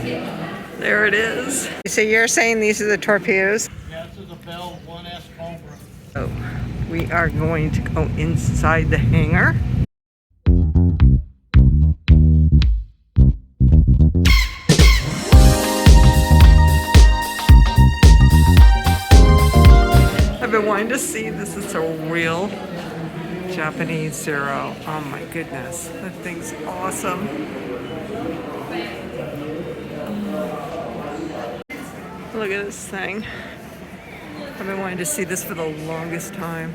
There it is. So you're saying these are the torpedoes? Yeah, this is a Bell 1S Cobra. So we are going to go inside the hangar. I've been wanting to see this. It's a real Japanese Zero. Oh my goodness, that thing's awesome. Look at this thing. I've been wanting to see this for the longest time.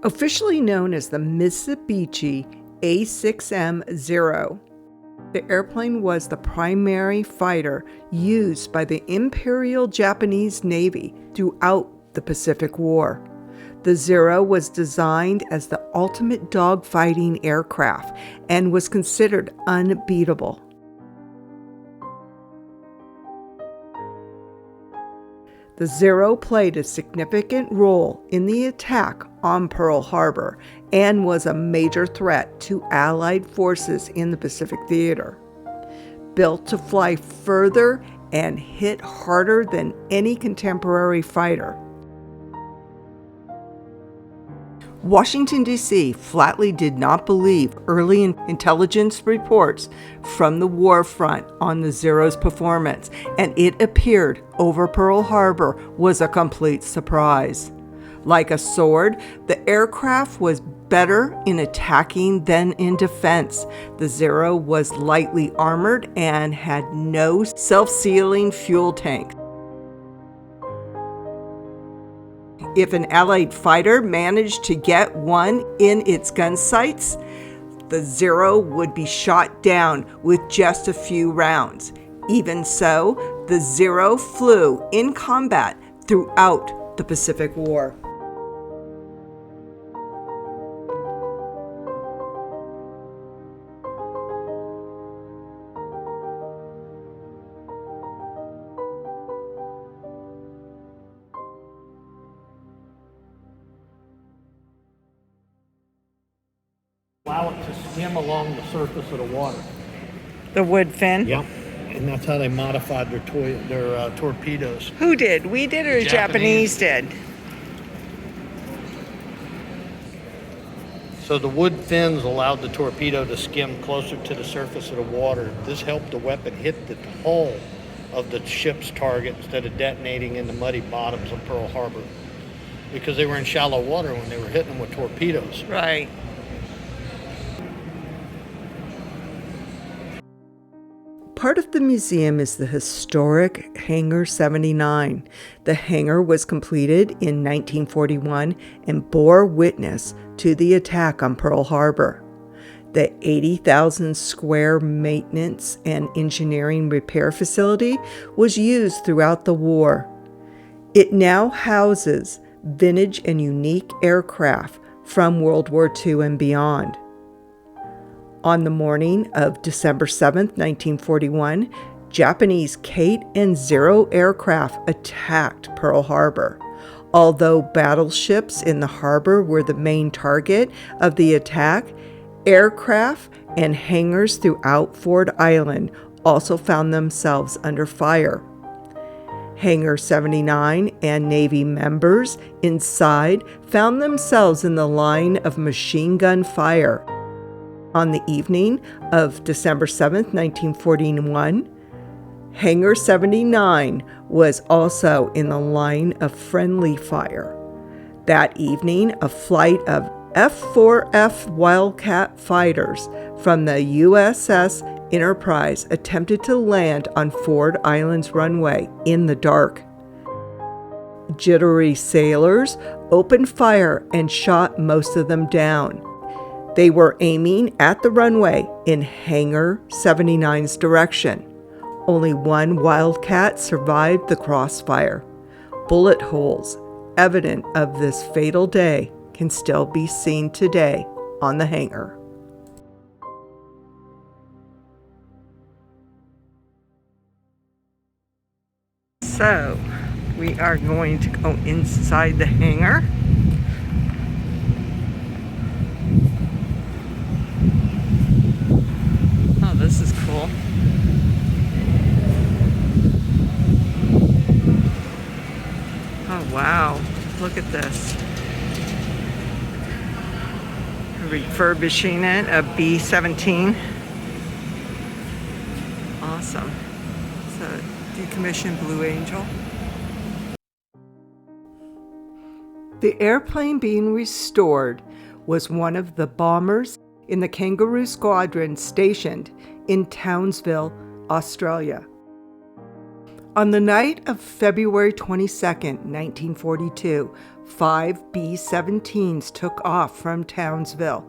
Officially known as the Mitsubishi A6M Zero, the airplane was the primary fighter used by the Imperial Japanese Navy throughout the Pacific War. The Zero was designed as the ultimate dogfighting aircraft and was considered unbeatable. The Zero played a significant role in the attack on Pearl Harbor and was a major threat to Allied forces in the Pacific Theater. Built to fly further and hit harder than any contemporary fighter, Washington, D.C. flatly did not believe early intelligence reports from the war front on the Zero's performance, and it appeared over Pearl Harbor was a complete surprise. Like a sword, the aircraft was better in attacking than in defense. The Zero was lightly armored and had no self-sealing fuel tank. If an Allied fighter managed to get one in its gun sights, the Zero would be shot down with just a few rounds. Even so, the Zero flew in combat throughout the Pacific War. Allow it to skim along the surface of the water. The wood fin? Yep. And that's how they modified their torpedoes. Who did? We did or the Japanese did? So the wood fins allowed the torpedo to skim closer to the surface of the water. This helped the weapon hit the hull of the ship's target instead of detonating in the muddy bottoms of Pearl Harbor, because they were in shallow water when they were hitting them with torpedoes. Right. Part of the museum is the historic Hangar 79. The hangar was completed in 1941 and bore witness to the attack on Pearl Harbor. The 80,000 square maintenance and engineering repair facility was used throughout the war. It now houses vintage and unique aircraft from World War II and beyond. On the morning of December 7, 1941, Japanese Kate and Zero aircraft attacked Pearl Harbor. Although battleships in the harbor were the main target of the attack, aircraft and hangars throughout Ford Island also found themselves under fire. Hangar 79 and Navy members inside found themselves in the line of machine gun fire. On the evening of December 7, 1941, Hangar 79 was also in the line of friendly fire. That evening, a flight of F-4F Wildcat fighters from the USS Enterprise attempted to land on Ford Island's runway in the dark. Jittery sailors opened fire and shot most of them down. They were aiming at the runway in Hangar 79's direction. Only one Wildcat survived the crossfire. Bullet holes, evident of this fatal day, can still be seen today on the hangar. So, we are going to go inside the hangar. cool. Oh wow, look at this. Refurbishing it, a B-17. Awesome. It's a decommissioned Blue Angel. The airplane being restored was one of the bombers in the Kangaroo Squadron stationed in Townsville, Australia. On the night of February 22nd, 1942, 5 B-17s took off from Townsville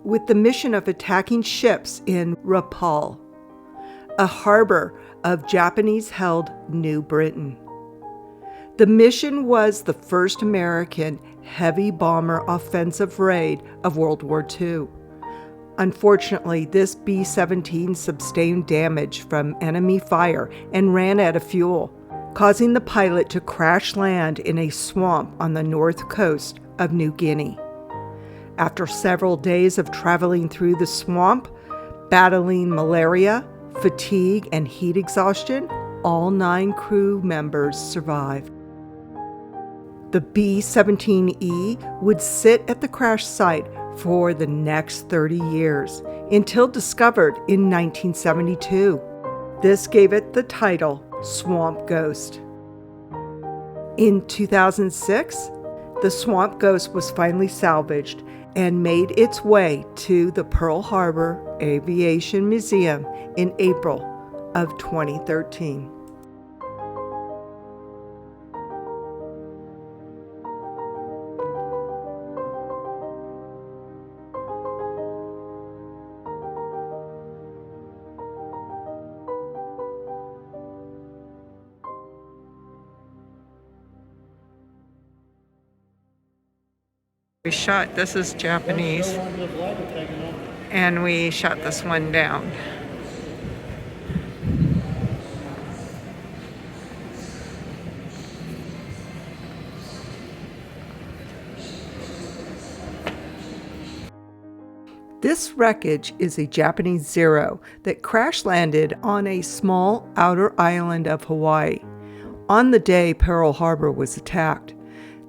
with the mission of attacking ships in Rapal, a harbor of Japanese-held New Britain. The mission was the first American heavy bomber offensive raid of World War II. Unfortunately, this B-17 sustained damage from enemy fire and ran out of fuel, causing the pilot to crash land in a swamp on the north coast of New Guinea. After several days of traveling through the swamp, battling malaria, fatigue, and heat exhaustion, all 9 crew members survived. The B-17E would sit at the crash site for the next 30 years, until discovered in 1972. This gave it the title Swamp Ghost. In 2006, the Swamp Ghost was finally salvaged and made its way to the Pearl Harbor Aviation Museum in April of 2013. We shot, this is Japanese, and we shot this one down. This wreckage is a Japanese Zero that crash landed on a small outer island of Hawaii on the day Pearl Harbor was attacked.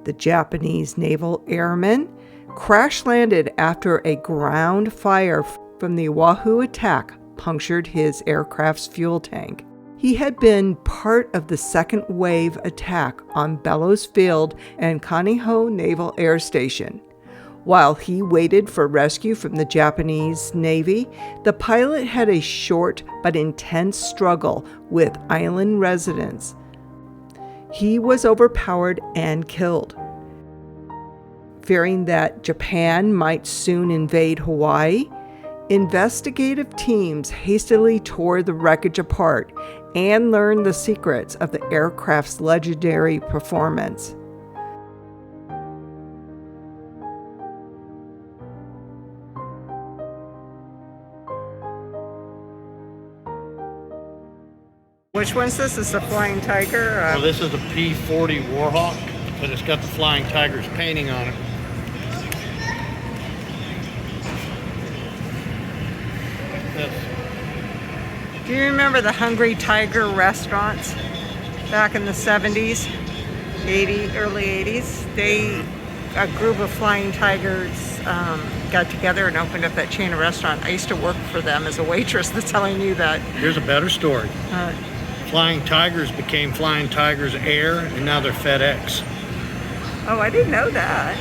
The Japanese naval airman crash landed after a ground fire from the Oahu attack punctured his aircraft's fuel tank. He had been part of the second wave attack on Bellows Field and Kaneohe Naval Air Station. While he waited for rescue from the Japanese Navy, the pilot had a short but intense struggle with island residents. He was overpowered and killed. Fearing that Japan might soon invade Hawaii, investigative teams hastily tore the wreckage apart and learned the secrets of the aircraft's legendary performance. Which one's this? Is the Flying Tiger? Well, this is the P-40 Warhawk, but it's got the Flying Tiger's painting on it. Do you remember the Hungry Tiger restaurants back in the 70s, early 80s? A group of Flying Tigers got together and opened up that chain of restaurant. I used to work for them as a waitress. That's how I knew that. Here's a better story. Flying Tigers became Flying Tigers Air, and now they're FedEx. Oh, I didn't know that.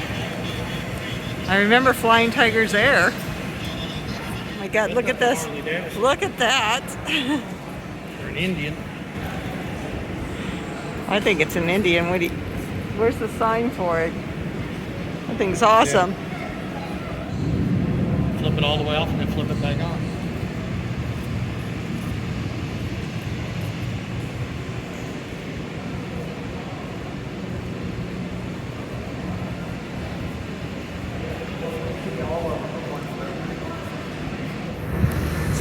I remember Flying Tigers Air. Oh my God, look at this. Look at that. They're an Indian. I think it's an Indian. Where's the sign for it? That thing's awesome. Yeah. Flip it all the way off and then flip it back on.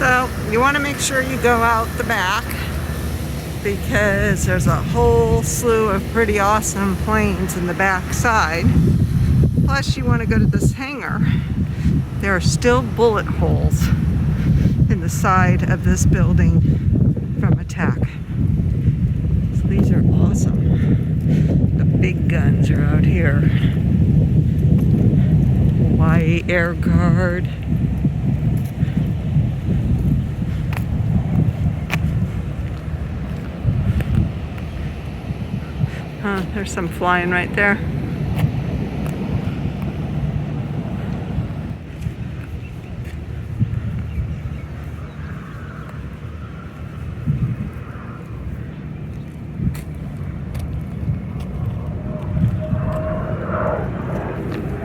So you want to make sure you go out the back, because there's a whole slew of pretty awesome planes in the back side. Plus you want to go to this hangar. There are still bullet holes in the side of this building from attack. So these are awesome. The big guns are out here. Hawaii Air Guard. There's some flying right there.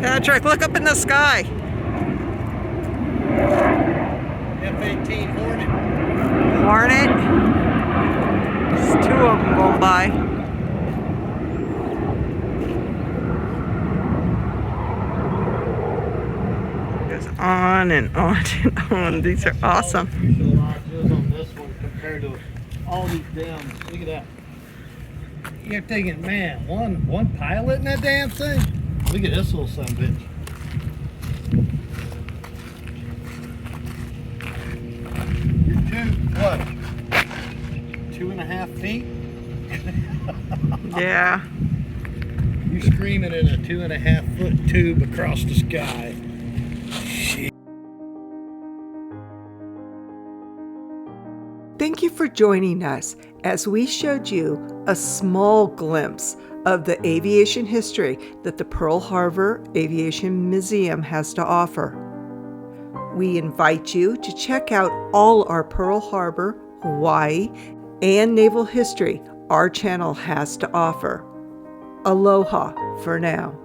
Patrick, look up in the sky. F-18 Hornet. Hornet. There's two of them going by. Goes on and on and on. These are awesome. On this one compared to all these dams. Look at that. You're thinking, man, one pilot in that damn thing? Look at this little son of a bitch. You're 2.5 feet? Yeah. You're screaming in a 2.5 foot tube across the sky. Shit. Thank you for joining us as we showed you a small glimpse of the aviation history that the Pearl Harbor Aviation Museum has to offer. We invite you to check out all our Pearl Harbor, Hawaii, and naval history our channel has to offer. Aloha for now.